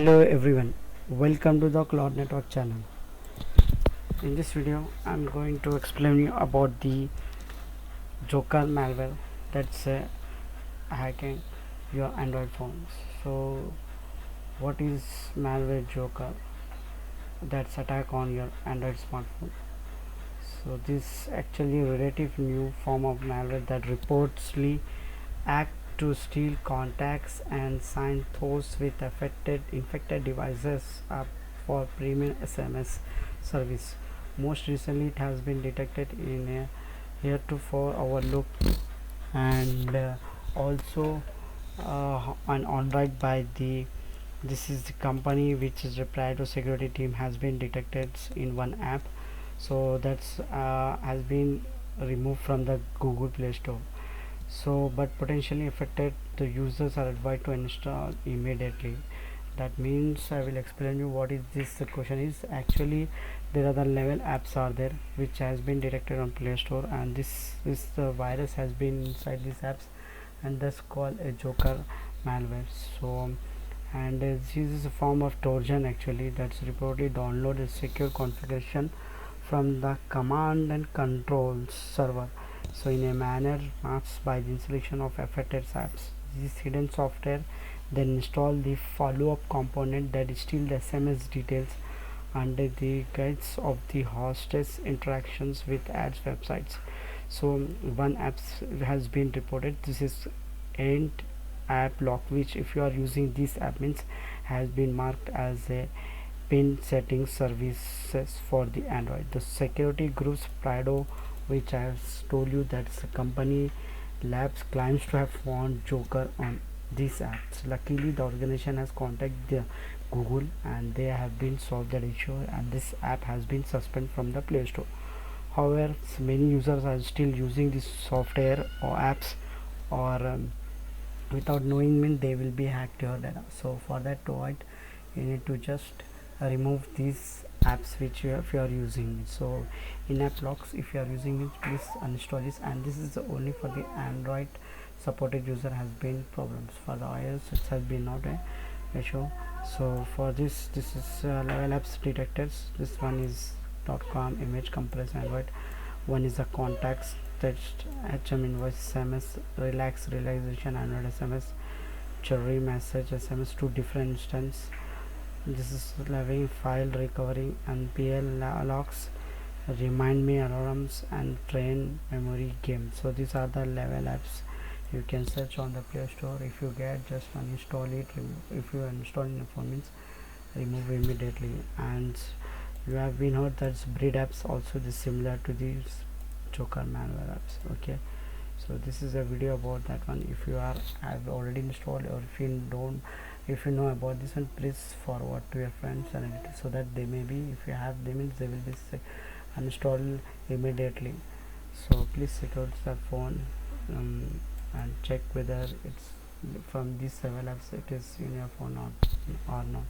Hello everyone, welcome to the Cloud Network channel. In this video, I'm going to explain you about the Joker malware that's hacking your Android phones. So, what is malware Joker? That's attack on your Android smartphone. So, this actually a relative new form of malware that reportedly act to steal contacts and sign those with infected devices up for premium SMS service. Most recently, it has been detected in a heretofore overlooked and also on Android by the this is the company which is reply to security team has been detected in one app, so that's has been removed from the Google Play Store. So but potentially affected, the users are advised to install immediately. That means I will explain you what is this. The question is actually there are the level apps are there which has been detected on Play Store, and this virus has been inside these apps, and that's called a Joker malware. So and this is a form of Trojan actually that's reportedly download a secure configuration from the command and control server, so in a manner masked by the installation of affected apps. This hidden software then install the follow-up component that steal the SMS details under the guides of the hostess interactions with ads websites. So one app has been reported. This is Ant app lock, which if you are using this app means has been marked as a pin setting services for the Android. The security groups Prado, which I have told you that's a company labs, claims to have found Joker on these apps. Luckily the organization has contacted the Google and they have been solved that issue, and this app has been suspended from the Play Store. However, many users are still using this software or apps, or without knowing means they will be hacked your data. So for that to avoid, you need to just remove these apps which if you are using. So in-app locks, if you are using it, please uninstall this, and this is only for the Android supported user has been problems. For the iOS it has been not a issue. So for this is level apps detectors. This one is .com image compress Android, one is the contacts text HM invoice SMS, relax realization Android SMS, cherry message SMS, two different instance. This is leveling file recovery and PL locks, remind me alarms, and train memory game. So these are the level apps you can search on the Play Store. If you get, just uninstall it. If you install in the phone means remove immediately. And you have been heard that breed apps also is similar to these Joker malware apps. Okay, so this is a video about that one. If you are have already installed, or if you don't, if you know about this one, please forward to your friends and relatives so that they may be, if you have them means they will be uninstall immediately. So please secure the phone and check whether it's from these several apps it is in your phone or not.